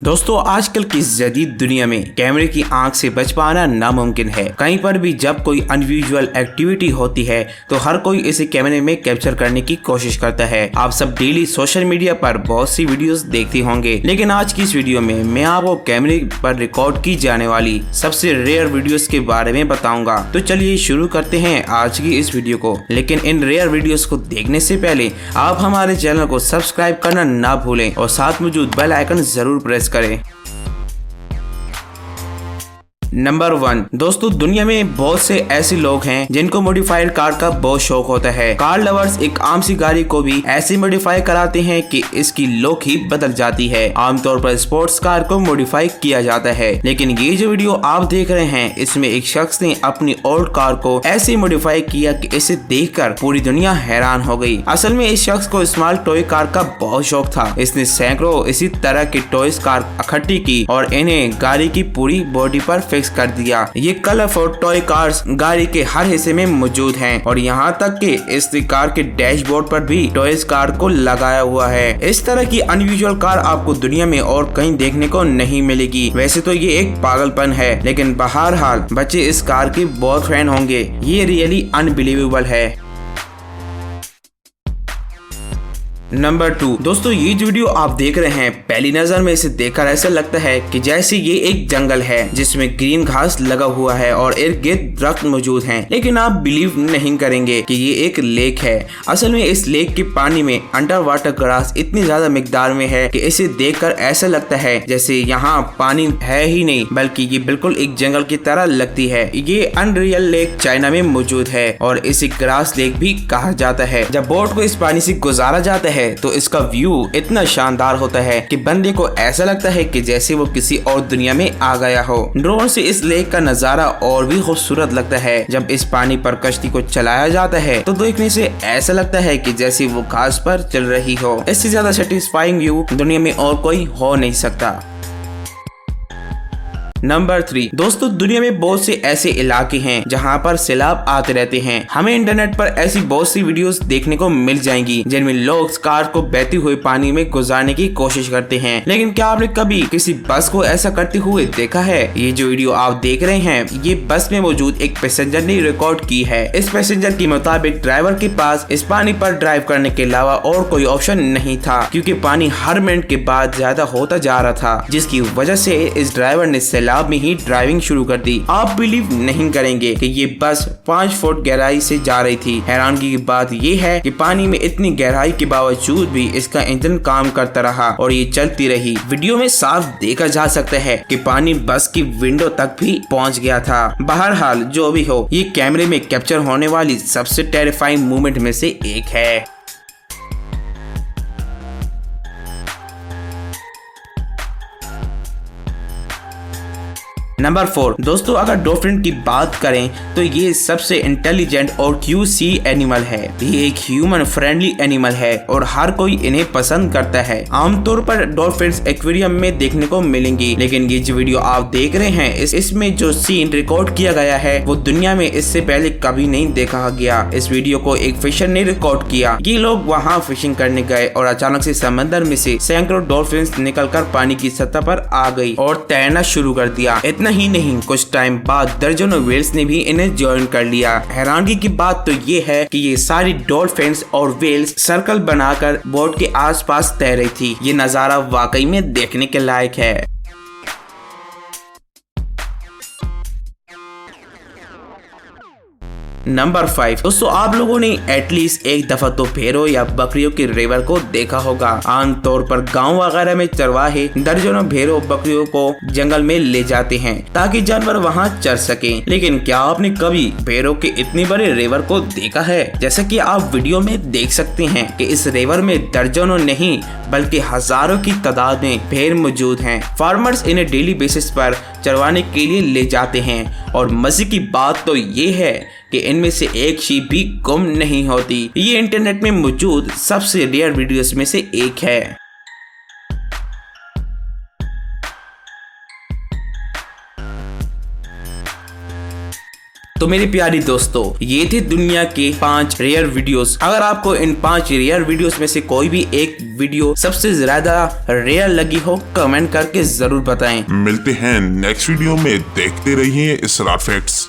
दोस्तों आजकल की जदीद दुनिया में कैमरे की आंख से बच पाना नामुमकिन है। कहीं पर भी जब कोई अनयूजुअल एक्टिविटी होती है तो हर कोई इसे कैमरे में कैप्चर करने की कोशिश करता है। आप सब डेली सोशल मीडिया पर बहुत सी वीडियोस देखते होंगे, लेकिन आज की इस वीडियो में मैं आपको कैमरे पर रिकॉर्ड की जाने वाली सबसे रेयर वीडियोस के बारे में बताऊंगा। तो चलिए शुरू करते हैं आज की इस वीडियो को। लेकिन इन रेयर वीडियोस को देखने से पहले आप हमारे चैनल को सब्सक्राइब करना ना भूलें और साथ मौजूद बेल आइकन जरूर प्रेस करें। नंबर 1 दोस्तों, दुनिया में बहुत से ऐसे लोग हैं जिनको मॉडिफाइड कार का बहुत शौक होता है। कार लवर्स एक आम सी गाड़ी को भी ऐसे मॉडिफाई कराते हैं कि इसकी लुक ही बदल जाती है। आमतौर पर स्पोर्ट्स कार को मॉडिफाई किया जाता है, लेकिन ये जो वीडियो आप देख रहे हैं इसमें एक शख्स ने अपनी ओल्ड कार को ऐसे मॉडिफाई किया कि इसे देखकर पूरी दुनिया हैरान हो गई। असल में इस शख्स को स्मॉल टॉय कार का बहुत शौक था। इसने सैकड़ों इसी तरह की टॉयज कार इकट्ठी की और इन्हें गाड़ी की पूरी बॉडी पर फिक्स कर दिया। ये कलरफुल टॉय कार्स गाड़ी के हर हिस्से में मौजूद हैं और यहाँ तक कि इस कार के डैशबोर्ड पर भी टॉयज कार को लगाया हुआ है। इस तरह की अनयूजुअल कार आपको दुनिया में और कहीं देखने को नहीं मिलेगी। वैसे तो ये एक पागलपन है, लेकिन बहरहाल बच्चे इस कार के बहुत फैन होंगे। ये रियली अनबिलीवेबल है। नंबर 2 दोस्तों, ये जो वीडियो आप देख रहे हैं पहली नजर में इसे देखकर ऐसा लगता है कि जैसे ये एक जंगल है जिसमें ग्रीन घास लगा हुआ है और इर्द गिर्द दरख्त मौजूद हैं। लेकिन आप बिलीव नहीं करेंगे कि ये एक लेक है। असल में इस लेक के पानी में अंडर वाटर ग्रास इतनी ज्यादा मिकदार में है कि इसे देखकर ऐसा लगता है जैसे यहाँ पानी है ही नहीं, बल्कि ये बिल्कुल एक जंगल की तरह लगती है। ये अनरियल लेक चाइना में मौजूद है और इसे ग्रास लेक भी कहा जाता है। जब बोट को इस पानी से गुजारा जाता है तो इसका व्यू इतना शानदार होता है कि बंदे को ऐसा लगता है कि जैसे वो किसी और दुनिया में आ गया हो। ड्रोन से इस लेक का नजारा और भी खूबसूरत लगता है। जब इस पानी पर कश्ती को चलाया जाता है तो देखने से ऐसा लगता है कि जैसे वो घास पर चल रही हो। इससे ज्यादा सेटिस्फाइंग व्यू दुनिया में और कोई हो नहीं सकता। नंबर 3 दोस्तों, दुनिया में बहुत से ऐसे इलाके हैं जहां पर सैलाब आते रहते हैं। हमें इंटरनेट पर ऐसी बहुत सी वीडियोस देखने को मिल जाएंगी जिनमें लोग कार को बहते हुए पानी में गुजारने की कोशिश करते हैं। लेकिन क्या आपने कभी किसी बस को ऐसा करते हुए देखा है? ये जो वीडियो आप देख रहे हैं ये बस में मौजूद एक पैसेंजर ने रिकॉर्ड की है। इस पैसेंजर के मुताबिक ड्राइवर के पास इस पानी पर ड्राइव करने के अलावा और कोई ऑप्शन नहीं था, क्योंकि पानी हर मिनट के बाद ज्यादा होता जा रहा था, जिसकी वजह से इस ड्राइवर ने सैलाब में ही ड्राइविंग शुरू कर दी। आप बिलीव नहीं करेंगे कि ये बस 5 फुट गहराई से जा रही थी। हैरानगी की बात ये है कि पानी में इतनी गहराई के बावजूद भी इसका इंजन काम करता रहा और ये चलती रही। वीडियो में साफ देखा जा सकता है कि पानी बस की विंडो तक भी पहुंच गया था। बहरहाल जो भी हो, ये कैमरे में कैप्चर होने वाली सबसे टेरिफाइंग मोमेंट में से एक है। नंबर 4 दोस्तों, अगर डॉल्फिन की बात करें तो ये सबसे इंटेलिजेंट और क्यूट सी एनिमल है। ये एक ह्यूमन फ्रेंडली एनिमल है और हर कोई इन्हें पसंद करता है। आमतौर पर डॉल्फिन्स एक्वेरियम में देखने को मिलेंगी, लेकिन ये जो वीडियो आप देख रहे हैं इसमें जो सीन रिकॉर्ड किया गया है वो दुनिया में इससे पहले कभी नहीं देखा गया। इस वीडियो को एक फिशर ने रिकॉर्ड किया। ये लोग वहाँ फिशिंग करने गए और अचानक से समंदर में से सैकड़ों डॉल्फिन्स निकलकर पानी की सतह पर आ गई और तैरना शुरू कर दिया। ही नहीं, कुछ टाइम बाद दर्जनों व्हेल्स ने भी इन्हें ज्वाइन कर लिया। हैरानगी की बात तो ये है कि ये सारी डॉल्फिन्स और व्हेल्स सर्कल बनाकर बोट के आसपास तैर रही थी। ये नजारा वाकई में देखने के लायक है। नंबर 5 दोस्तों, आप लोगों ने एटलीस्ट एक दफा तो भेड़ों या बकरियों के रिवर को देखा होगा। आमतौर पर गांव वगैरह में चरवाहे दर्जनों भेड़ों बकरियों को जंगल में ले जाते हैं ताकि जानवर वहां चर सकें। लेकिन क्या आपने कभी भेड़ों के इतने बड़े रिवर को देखा है? जैसा कि आप वीडियो में देख सकते हैं कि इस रिवर में दर्जनों नहीं बल्कि हजारों की तादाद में भेड़ मौजूद हैं। फार्मर्स इन्हें डेली बेसिस पर चरवाने के लिए ले जाते हैं और मजे की बात तो ये है कि इनमें से एक शीप भी गुम नहीं होती। ये इंटरनेट में मौजूद सबसे रेयर वीडियोस में से एक है। तो मेरे प्यारे दोस्तों, ये थे दुनिया के 5 रेयर वीडियोस। अगर आपको इन 5 रेयर वीडियोस में से कोई भी एक वीडियो सबसे ज्यादा रेयर लगी हो, कमेंट करके जरूर बताएं। मिलते हैं नेक्स्ट वीडियो में, देखते रहिए इसरार फैक्ट्स।